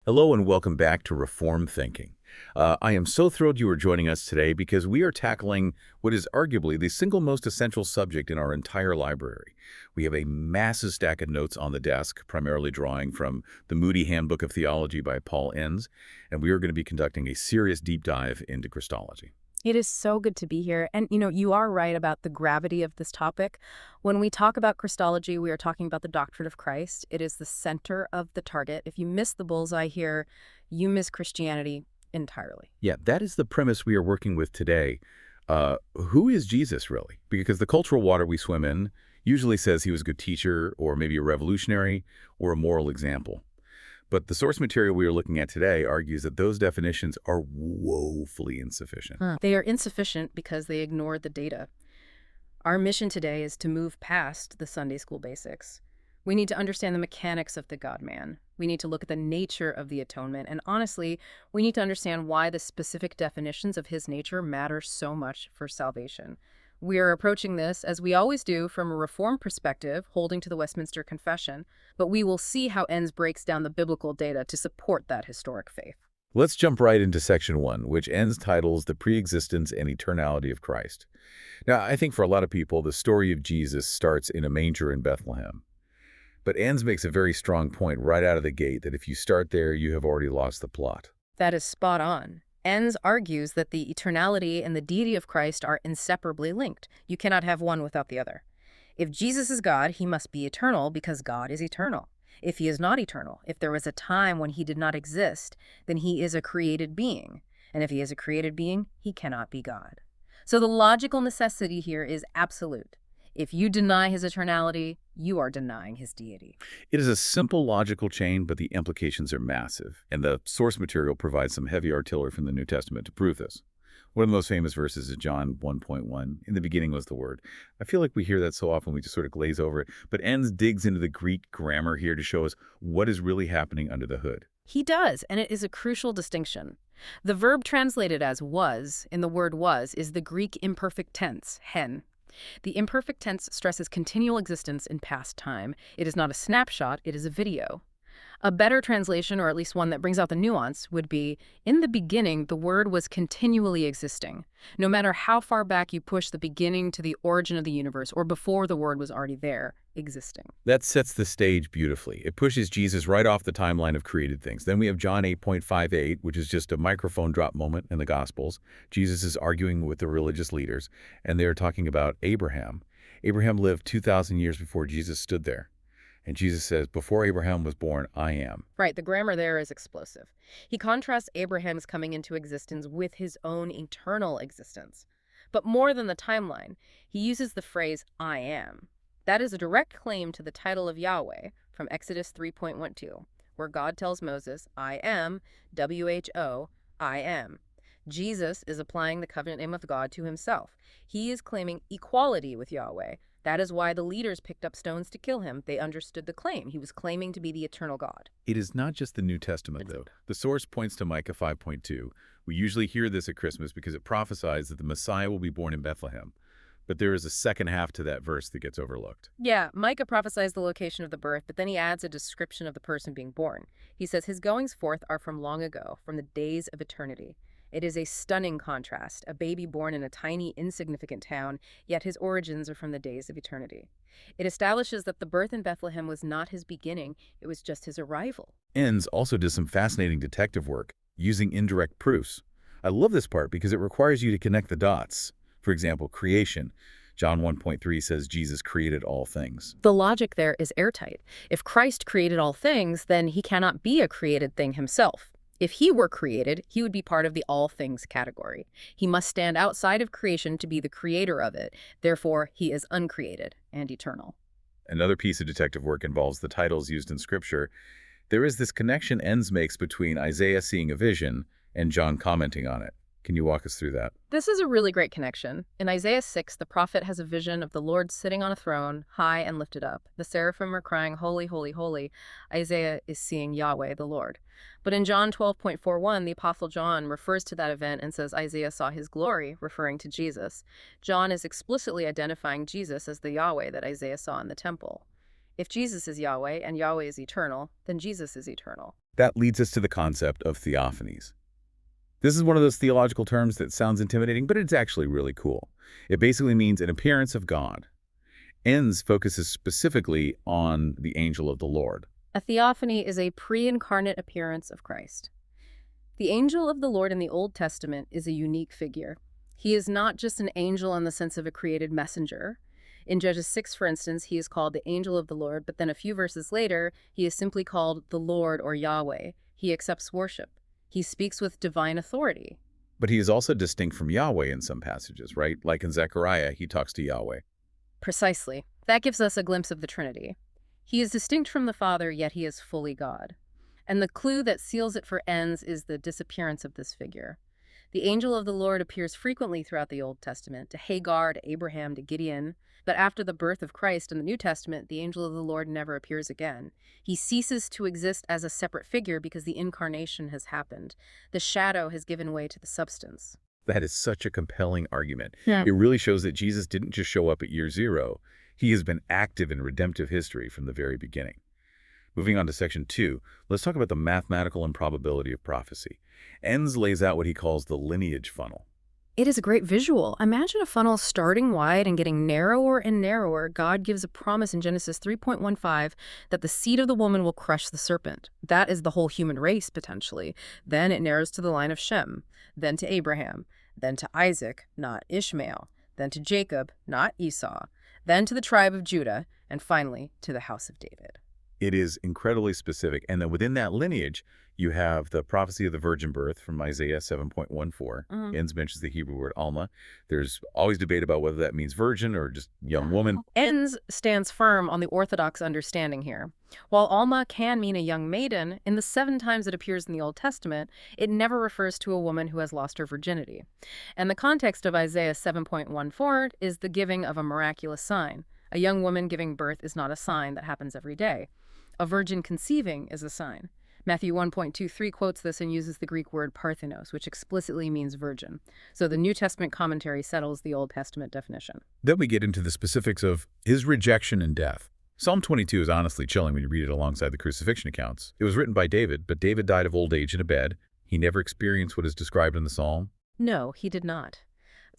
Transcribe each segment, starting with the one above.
Hello and welcome back to Reform Thinking. I am so thrilled you are joining us today because we are tackling what is arguably the single most essential subject in our entire library. We have a massive stack of notes on the desk, primarily drawing from the Moody Handbook of Theology by Paul Enns, and we are going to be conducting a serious deep dive into Christology. It is so good to be here. And, you are right about the gravity of this topic. When we talk about Christology, we are talking about the doctrine of Christ. It is the center of the target. If you miss the bullseye here, you miss Christianity entirely. Yeah, that is the premise we are working with today. Who is Jesus, really? Because the cultural water we swim in usually says he was a good teacher or maybe a revolutionary or a moral example. But the source material we are looking at today argues that those definitions are woefully insufficient. They are insufficient because they ignore the data. Our mission today is to move past the Sunday school basics. We need to understand the mechanics of the God-man. We need to look at the nature of the atonement. And honestly, we need to understand why the specific definitions of his nature matter so much for salvation. We are approaching this, as we always do, from a Reform perspective, holding to the Westminster Confession, but we will see how Enns breaks down the biblical data to support that historic faith. Let's jump right into section 1, which Enns titles The Preexistence and Eternality of Christ. Now, I think for a lot of people, the story of Jesus starts in a manger in Bethlehem. But Enns makes a very strong point right out of the gate that if you start there, you have already lost the plot. That is spot on. Enns argues that the eternality and the deity of Christ are inseparably linked. You cannot have one without the other. If Jesus is God, he must be eternal because God is eternal. If he is not eternal, if there was a time when he did not exist, then he is a created being. And if he is a created being, he cannot be God. So the logical necessity here is absolute. If you deny his eternality, you are denying his deity. It is a simple logical chain, but the implications are massive, and the source material provides some heavy artillery from the New Testament to prove this. One of the most famous verses is John 1:1. In the beginning was the Word. I feel like we hear that so often we just sort of glaze over it, but Enns digs into the Greek grammar here to show us what is really happening under the hood. He does, and it is a crucial distinction. The verb translated as was in the word was is the Greek imperfect tense, hen. The imperfect tense stresses continual existence in past time. It is not a snapshot, it is a video. A better translation, or at least one that brings out the nuance, would be, in the beginning, the Word was continually existing. No matter how far back you push the beginning to the origin of the universe, or before the Word was already there, existing. That sets the stage beautifully. It pushes Jesus right off the timeline of created things. Then we have John 8:58, which is just a microphone drop moment in the Gospels. Jesus is arguing with the religious leaders, and they are talking about Abraham. Abraham lived 2,000 years before Jesus stood there. And Jesus says, before Abraham was born, I am. Right, the grammar there is explosive. He contrasts Abraham's coming into existence with his own eternal existence. But more than the timeline, he uses the phrase, I am. That is a direct claim to the title of Yahweh from Exodus 3:12, where God tells Moses, I am, WHO, I am. Jesus is applying the covenant name of God to himself. He is claiming equality with Yahweh. That is why the leaders picked up stones to kill him. They understood the claim. He was claiming to be the eternal God. It is not just the New Testament, though. The source points to Micah 5:2. We usually hear this at Christmas because it prophesies that the Messiah will be born in Bethlehem. But there is a second half to that verse that gets overlooked. Yeah, Micah prophesies the location of the birth, but then he adds a description of the person being born. He says his goings forth are from long ago, from the days of eternity. It is a stunning contrast, a baby born in a tiny, insignificant town, yet his origins are from the days of eternity. It establishes that the birth in Bethlehem was not his beginning, it was just his arrival. Enns also does some fascinating detective work using indirect proofs. I love this part because it requires you to connect the dots. For example, creation. John 1:3 says Jesus created all things. The logic there is airtight. If Christ created all things, then he cannot be a created thing himself. If he were created, he would be part of the all things category. He must stand outside of creation to be the creator of it. Therefore, he is uncreated and eternal. Another piece of detective work involves the titles used in Scripture. There is this connection Enns makes between Isaiah seeing a vision and John commenting on it. Can you walk us through that? This is a really great connection. In Isaiah 6, the prophet has a vision of the Lord sitting on a throne, high and lifted up. The seraphim are crying, holy, holy, holy. Isaiah is seeing Yahweh, the Lord. But in John 12:41, the Apostle John refers to that event and says Isaiah saw his glory, referring to Jesus. John is explicitly identifying Jesus as the Yahweh that Isaiah saw in the temple. If Jesus is Yahweh and Yahweh is eternal, then Jesus is eternal. That leads us to the concept of theophanies. This is one of those theological terms that sounds intimidating, but it's actually really cool. It basically means an appearance of God. Enns focuses specifically on the angel of the Lord. A theophany is a pre-incarnate appearance of Christ. The angel of the Lord in the Old Testament is a unique figure. He is not just an angel in the sense of a created messenger. In Judges 6, for instance, he is called the angel of the Lord, but then a few verses later, he is simply called the Lord or Yahweh. He accepts worship. He speaks with divine authority. But he is also distinct from Yahweh in some passages, right? Like in Zechariah, he talks to Yahweh. Precisely. That gives us a glimpse of the Trinity. He is distinct from the Father, yet he is fully God. And the clue that seals it for Enns is the disappearance of this figure. The angel of the Lord appears frequently throughout the Old Testament, to Hagar, to Abraham, to Gideon. But after the birth of Christ in the New Testament, the angel of the Lord never appears again. He ceases to exist as a separate figure because the incarnation has happened. The shadow has given way to the substance. That is such a compelling argument. Yeah. It really shows that Jesus didn't just show up at year zero. He has been active in redemptive history from the very beginning. Moving on to section 2, let's talk about the mathematical improbability of prophecy. Enns lays out what he calls the lineage funnel. It is a great visual. Imagine a funnel starting wide and getting narrower and narrower. God gives a promise in Genesis 3:15 that the seed of the woman will crush the serpent. That is the whole human race, potentially. Then it narrows to the line of Shem, then to Abraham, then to Isaac, not Ishmael, then to Jacob, not Esau, then to the tribe of Judah, and finally to the house of David. It is incredibly specific. And then within that lineage, you have the prophecy of the virgin birth from Isaiah 7.14. Enns mentions the Hebrew word Alma. There's always debate about whether that means virgin or just young woman. Enns stands firm on the Orthodox understanding here. While Alma can mean a young maiden, in the 7 times it appears in the Old Testament, it never refers to a woman who has lost her virginity. And the context of Isaiah 7.14 is the giving of a miraculous sign. A young woman giving birth is not a sign that happens every day. A virgin conceiving is a sign. Matthew 1.23 quotes this and uses the Greek word parthenos, which explicitly means virgin. So the New Testament commentary settles the Old Testament definition. Then we get into the specifics of his rejection and death. Psalm 22 is honestly chilling when you read it alongside the crucifixion accounts. It was written by David, but David died of old age in a bed. He never experienced what is described in the psalm. No, he did not.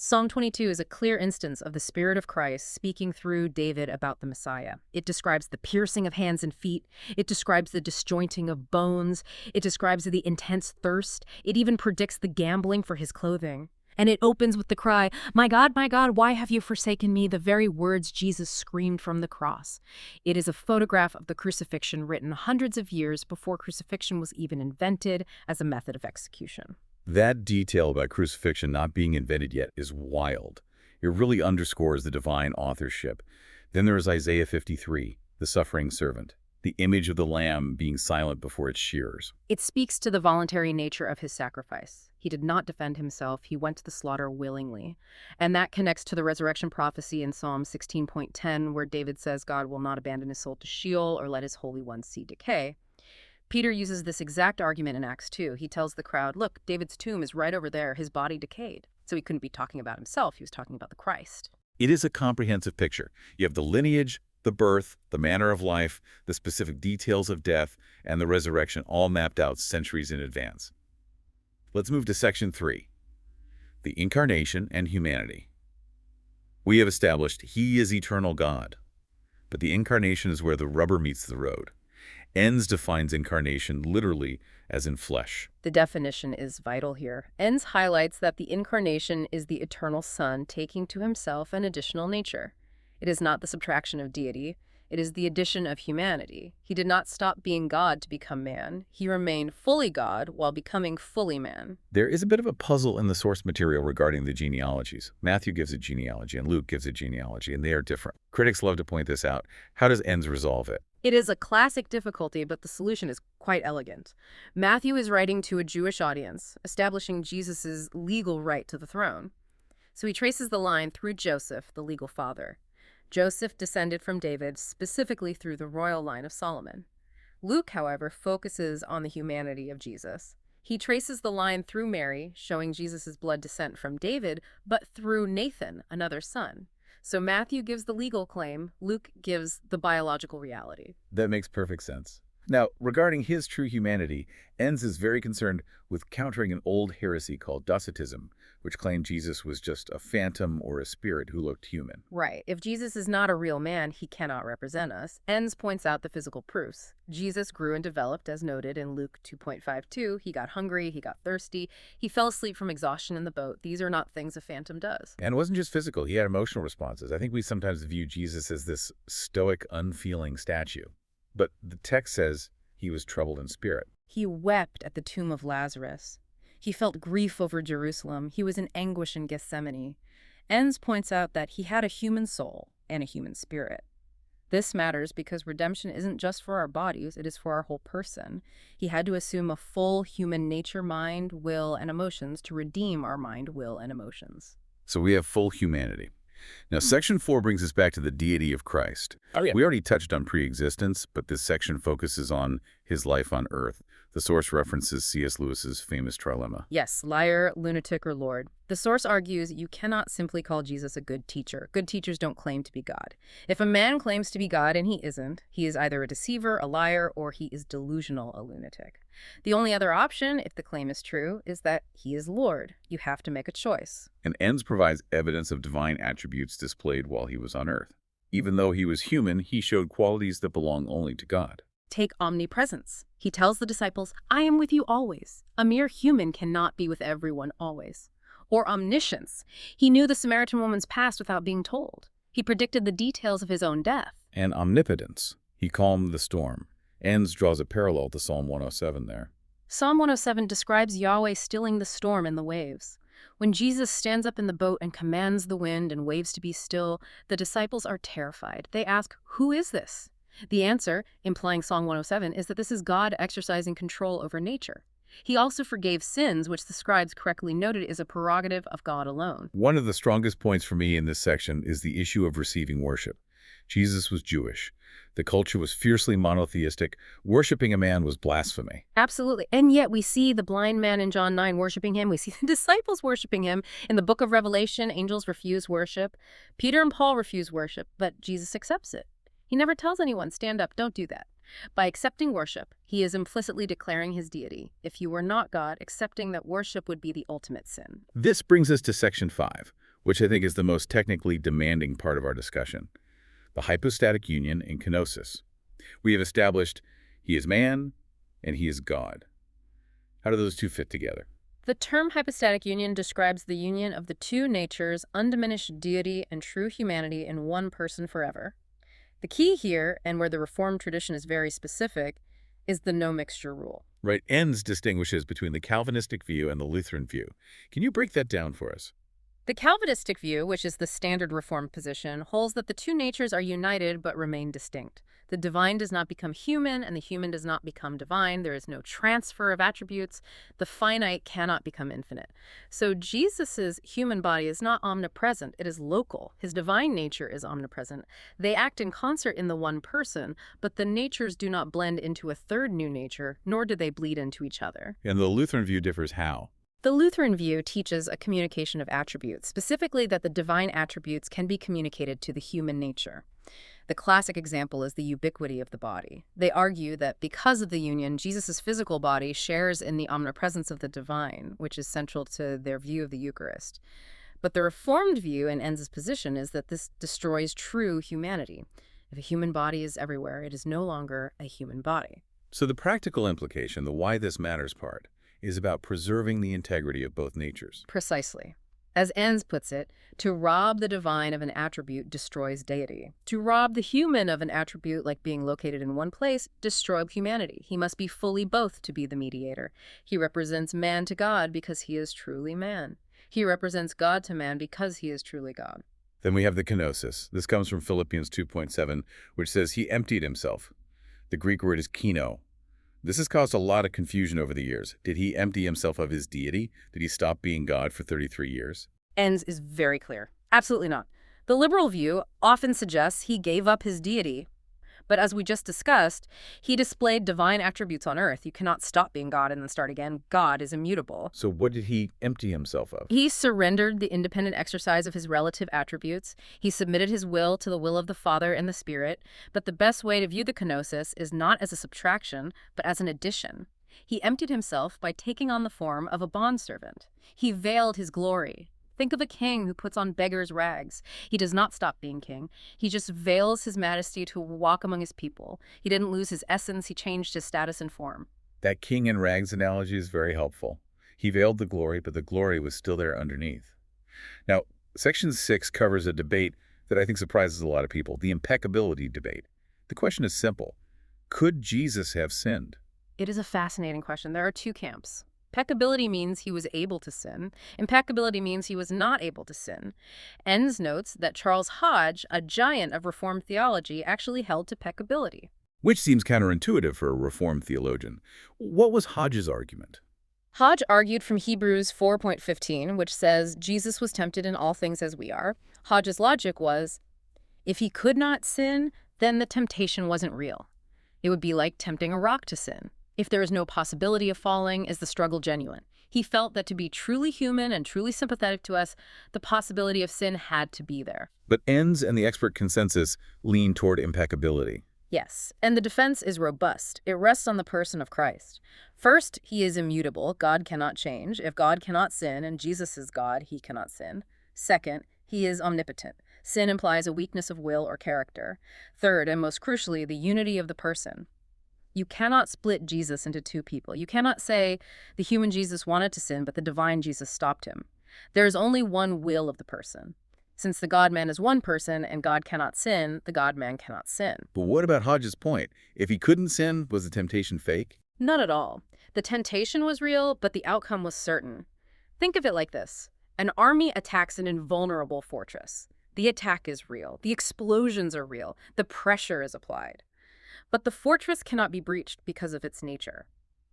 Psalm 22 is a clear instance of the Spirit of Christ speaking through David about the Messiah. It describes the piercing of hands and feet. It describes the disjointing of bones. It describes the intense thirst. It even predicts the gambling for his clothing. And it opens with the cry, my God, why have you forsaken me?" the very words Jesus screamed from the cross. It is a photograph of the crucifixion written hundreds of years before crucifixion was even invented as a method of execution. That detail about crucifixion not being invented yet is wild. It really underscores the divine authorship. Then there is Isaiah 53, the suffering servant, the image of the lamb being silent before its shearers. It speaks to the voluntary nature of his sacrifice. He did not defend himself. He went to the slaughter willingly. And that connects to the resurrection prophecy in Psalm 16.10, where David says God will not abandon his soul to Sheol or let his Holy One see decay. Peter uses this exact argument in Acts 2. He tells the crowd, look, David's tomb is right over there. His body decayed. So he couldn't be talking about himself. He was talking about the Christ. It is a comprehensive picture. You have the lineage, the birth, the manner of life, the specific details of death, and the resurrection all mapped out centuries in advance. Let's move to section 3, the incarnation and humanity. We have established he is eternal God, but the incarnation is where the rubber meets the road. Enns defines incarnation literally as in flesh. The definition is vital here. Enns highlights that the incarnation is the eternal Son taking to himself an additional nature. It is not the subtraction of deity. It is the addition of humanity. He did not stop being God to become man. He remained fully God while becoming fully man. There is a bit of a puzzle in the source material regarding the genealogies. Matthew gives a genealogy and Luke gives a genealogy, and they are different. Critics love to point this out. How does Enns resolve it? It is a classic difficulty, but the solution is quite elegant. Matthew is writing to a Jewish audience, establishing Jesus' legal right to the throne. So he traces the line through Joseph, the legal father. Joseph descended from David specifically through the royal line of Solomon. Luke, however, focuses on the humanity of Jesus. He traces the line through Mary, showing Jesus' blood descent from David, but through Nathan, another son. So Matthew gives the legal claim, Luke gives the biological reality. That makes perfect sense. Now, regarding his true humanity, Enns is very concerned with countering an old heresy called Docetism, which claimed Jesus was just a phantom or a spirit who looked human. Right. If Jesus is not a real man, he cannot represent us. Enns points out the physical proofs. Jesus grew and developed, as noted in Luke 2.52. He got hungry, he got thirsty, he fell asleep from exhaustion in the boat. These are not things a phantom does. And it wasn't just physical, he had emotional responses. I think we sometimes view Jesus as this stoic, unfeeling statue. But the text says he was troubled in spirit. He wept at the tomb of Lazarus. He felt grief over Jerusalem. He was in anguish in Gethsemane. Enns points out that he had a human soul and a human spirit. This matters because redemption isn't just for our bodies, it is for our whole person. He had to assume a full human nature, mind, will, and emotions to redeem our mind, will, and emotions. So we have full humanity. Now, Section 4 brings us back to the deity of Christ. Oh, yeah. We already touched on preexistence, but this section focuses on his life on earth. The source references C.S. Lewis's famous trilemma. Yes, liar, lunatic, or Lord. The source argues you cannot simply call Jesus a good teacher. Good teachers don't claim to be God. If a man claims to be God and he isn't, he is either a deceiver, a liar, or he is delusional, a lunatic. The only other option, if the claim is true, is that he is Lord. You have to make a choice. And Enns provides evidence of divine attributes displayed while he was on earth. Even though he was human, he showed qualities that belong only to God. Take omnipresence. He tells the disciples, I am with you always. A mere human cannot be with everyone always. Or omniscience. He knew the Samaritan woman's past without being told. He predicted the details of his own death. And omnipotence. He calmed the storm. Enns draws a parallel to Psalm 107 there. Psalm 107 describes Yahweh stilling the storm and the waves. When Jesus stands up in the boat and commands the wind and waves to be still, the disciples are terrified. They ask, who is this? The answer, implying Psalm 107, is that this is God exercising control over nature. He also forgave sins, which the scribes correctly noted is a prerogative of God alone. One of the strongest points for me in this section is the issue of receiving worship. Jesus was Jewish. The culture was fiercely monotheistic. Worshipping a man was blasphemy. Absolutely. And yet we see the blind man in John 9 worshiping him. We see the disciples worshiping him. In the book of Revelation, angels refuse worship. Peter and Paul refuse worship, but Jesus accepts it. He never tells anyone, stand up, don't do that. By accepting worship, he is implicitly declaring his deity. If you were not God, accepting that worship would be the ultimate sin. This brings us to Section 5, which I think is the most technically demanding part of our discussion. The hypostatic union in kenosis. We have established he is man and he is God. How do those two fit together? The term hypostatic union describes the union of the two natures, undiminished deity and true humanity in one person forever. The key here, and where the Reformed tradition is very specific, is the no mixture rule. Right. Enns distinguishes between the Calvinistic view and the Lutheran view. Can you break that down for us? The Calvinistic view, which is the standard Reformed position, holds that the two natures are united but remain distinct. The divine does not become human, and the human does not become divine. There is no transfer of attributes. The finite cannot become infinite. So Jesus's human body is not omnipresent. It is local. His divine nature is omnipresent. They act in concert in the one person, but the natures do not blend into a third new nature, nor do they bleed into each other. And the Lutheran view differs how? The Lutheran view teaches a communication of attributes, specifically that the divine attributes can be communicated to the human nature. The classic example is the ubiquity of the body. They argue that because of the union, Jesus' physical body shares in the omnipresence of the divine, which is central to their view of the Eucharist. But the Reformed view in Enns' position is that this destroys true humanity. If a human body is everywhere, it is no longer a human body. So the practical implication, the why this matters part, is about preserving the integrity of both natures. Precisely. As Enns puts it, to rob the divine of an attribute destroys deity. To rob the human of an attribute, like being located in one place, destroys humanity. He must be fully both to be the mediator. He represents man to God because he is truly man. He represents God to man because he is truly God. Then we have the kenosis. This comes from Philippians 2.7, which says he emptied himself. The Greek word is keno. This has caused a lot of confusion over the years. Did he empty himself of his deity? Did he stop being God for 33 years? Enns is very clear. Absolutely not. The liberal view often suggests he gave up his deity, But as we just discussed, he displayed divine attributes on earth. You cannot stop being God and then start again. God is immutable. So what did he empty himself of? He surrendered the independent exercise of his relative attributes. He submitted his will to the will of the Father and the Spirit. But the best way to view the kenosis is not as a subtraction, but as an addition. He emptied himself by taking on the form of a bondservant. He veiled his glory. Think of a king who puts on beggar's rags. He does not stop being king. He just veils his majesty to walk among his people. He didn't lose his essence. He changed his status and form. That king in rags analogy is very helpful. He veiled the glory, but the glory was still there underneath. Now, Section 6 covers a debate that I think surprises a lot of people, the impeccability debate. The question is simple. Could Jesus have sinned? It is a fascinating question. There are two camps. Peccability means he was able to sin. Impeccability means he was not able to sin. Enns notes that Charles Hodge, a giant of Reformed theology, actually held to peccability. Which seems counterintuitive for a Reformed theologian. What was Hodge's argument? Hodge argued from Hebrews 4:15, which says, Jesus was tempted in all things as we are. Hodge's logic was, if he could not sin, then the temptation wasn't real. It would be like tempting a rock to sin. If there is no possibility of falling, is the struggle genuine? He felt that to be truly human and truly sympathetic to us, the possibility of sin had to be there. But Enns and the expert consensus lean toward impeccability. Yes, and the defense is robust. It rests on the person of Christ. First, he is immutable. God cannot change. If God cannot sin and Jesus is God, he cannot sin. Second, he is omnipotent. Sin implies a weakness of will or character. Third, and most crucially, the unity of the person. You cannot split Jesus into two people. You cannot say the human Jesus wanted to sin, but the divine Jesus stopped him. There is only one will of the person. Since the God-man is one person and God cannot sin, the God-man cannot sin. But what about Hodge's point? If he couldn't sin, was the temptation fake? Not at all. The temptation was real, but the outcome was certain. Think of it like this. An army attacks an invulnerable fortress. The attack is real. The explosions are real. The pressure is applied. But the fortress cannot be breached because of its nature.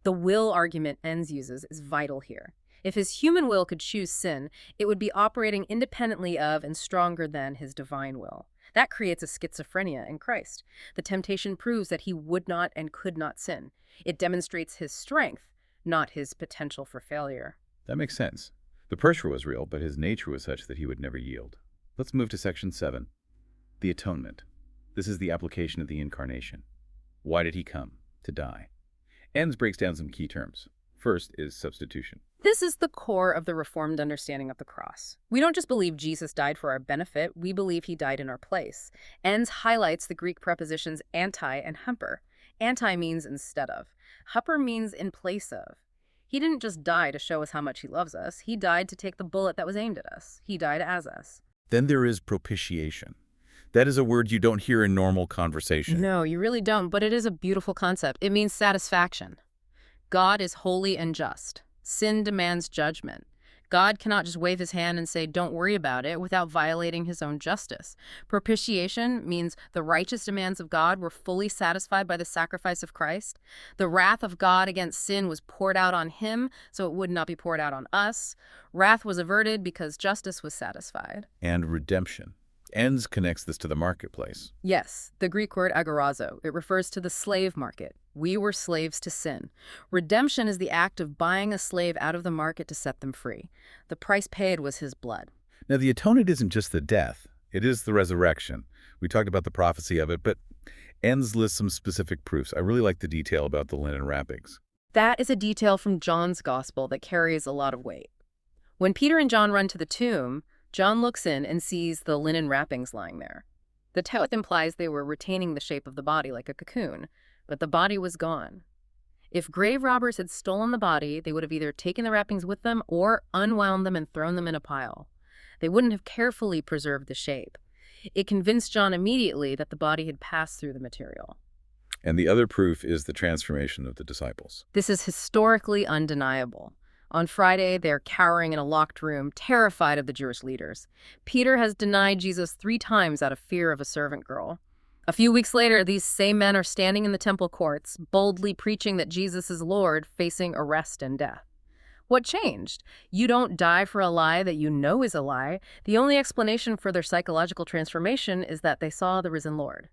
The will argument Enns uses is vital here. If his human will could choose sin, it would be operating independently of and stronger than his divine will. That creates a schizophrenia in Christ. The temptation proves that he would not and could not sin. It demonstrates his strength, not his potential for failure. That makes sense. The pressure was real, but his nature was such that he would never yield. Let's move to Section 7, the atonement. This is the application of the incarnation. Why did he come? To die. Enns breaks down some key terms. First is substitution. This is the core of the Reformed understanding of the cross. We don't just believe Jesus died for our benefit, we believe he died in our place. Enns highlights the Greek prepositions anti and humper. Anti means instead of. Humper means in place of. He didn't just die to show us how much he loves us. He died to take the bullet that was aimed at us. He died as us. Then there is propitiation. That is a word you don't hear in normal conversation. No, you really don't, but it is a beautiful concept. It means satisfaction. God is holy and just. Sin demands judgment. God cannot just wave his hand and say, don't worry about it, without violating his own justice. Propitiation means the righteous demands of God were fully satisfied by the sacrifice of Christ. The wrath of God against sin was poured out on him, so it would not be poured out on us. Wrath was averted because justice was satisfied. And redemption. Enns connects this to the marketplace. Yes, the Greek word agorazo. It refers to the slave market. We were slaves to sin. Redemption is the act of buying a slave out of the market to set them free. The price paid was his blood. Now, the atonement isn't just the death. It is the resurrection. We talked about the prophecy of it, but Enns lists some specific proofs. I really like the detail about the linen wrappings. That is a detail from John's gospel that carries a lot of weight. When Peter and John run to the tomb, John looks in and sees the linen wrappings lying there. The text implies they were retaining the shape of the body like a cocoon, but the body was gone. If grave robbers had stolen the body, they would have either taken the wrappings with them or unwound them and thrown them in a pile. They wouldn't have carefully preserved the shape. It convinced John immediately that the body had passed through the material. And the other proof is the transformation of the disciples. This is historically undeniable. On Friday, they're cowering in a locked room, terrified of the Jewish leaders. Peter has denied Jesus 3 times out of fear of a servant girl. A few weeks later, these same men are standing in the temple courts, boldly preaching that Jesus is Lord, facing arrest and death. What changed? You don't die for a lie that you know is a lie. The only explanation for their psychological transformation is that they saw the risen Lord.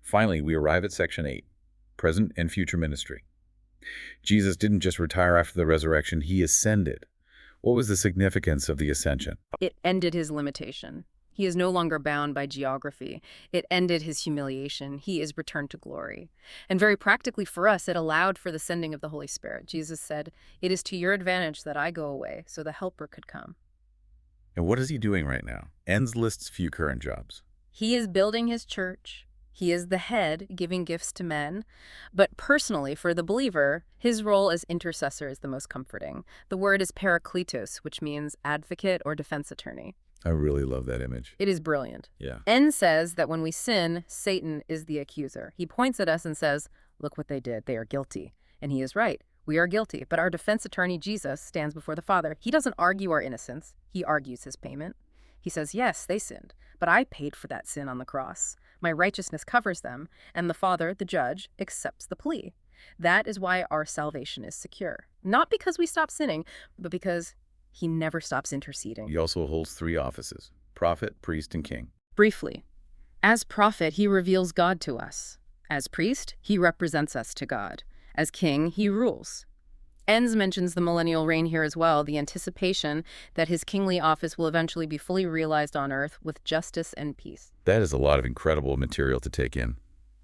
Finally, we arrive at section 8, present and future ministry. Jesus didn't just retire after the resurrection, he ascended. What was the significance of the ascension? It ended his limitation. He is no longer bound by geography. It ended his humiliation. He is returned to glory. And very practically for us, it allowed for the sending of the Holy Spirit. Jesus said, "It is to your advantage that I go away, so the Helper could come." And what is he doing right now? Enns lists few current jobs. He is building his church. He is the head, giving gifts to men. But personally, for the believer, his role as intercessor is the most comforting. The word is parakletos, which means advocate or defense attorney. I really love that image. It is brilliant. Yeah. Enns says that when we sin, Satan is the accuser. He points at us and says, "Look what they did. They are guilty." And he is right. We are guilty. But our defense attorney, Jesus, stands before the Father. He doesn't argue our innocence. He argues his payment. He says, "Yes, they sinned, but I paid for that sin on the cross. My righteousness covers them, and the Father, the judge, accepts the plea." That is why our salvation is secure. Not because we stop sinning, but because he never stops interceding. He also holds 3 offices: prophet, priest, and king. Briefly, as prophet, he reveals God to us. As priest, he represents us to God. As king, he rules. Enns mentions the millennial reign here as well, the anticipation that his kingly office will eventually be fully realized on earth with justice and peace. That is a lot of incredible material to take in.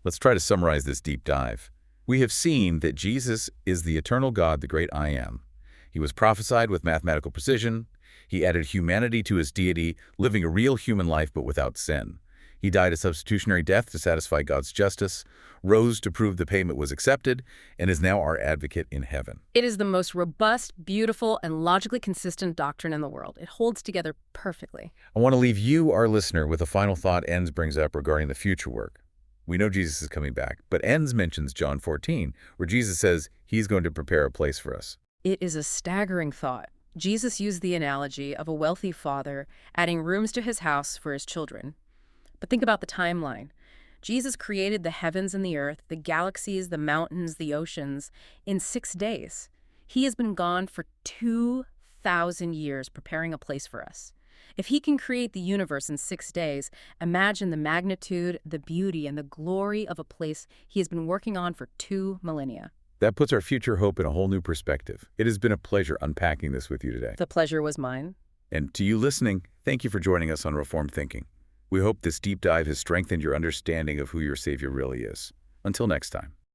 Let's try to summarize this deep dive. We have seen that Jesus is the eternal God, the great I Am. He was prophesied with mathematical precision. He added humanity to his deity, living a real human life but without sin. He died a substitutionary death to satisfy God's justice, rose to prove the payment was accepted, and is now our advocate in heaven. It is the most robust, beautiful, and logically consistent doctrine in the world. It holds together perfectly. I want to leave you, our listener, with a final thought Enns brings up regarding the future work. We know Jesus is coming back, but Enns mentions John 14, where Jesus says he's going to prepare a place for us. It is a staggering thought. Jesus used the analogy of a wealthy father adding rooms to his house for his children. But think about the timeline. Jesus created the heavens and the earth, the galaxies, the mountains, the oceans, in 6 days. He has been gone for 2,000 years preparing a place for us. If he can create the universe in 6 days, imagine the magnitude, the beauty, and the glory of a place he has been working on for 2 millennia. That puts our future hope in a whole new perspective. It has been a pleasure unpacking this with you today. The pleasure was mine. And to you listening, thank you for joining us on Reformed Thinking. We hope this deep dive has strengthened your understanding of who your Savior really is. Until next time.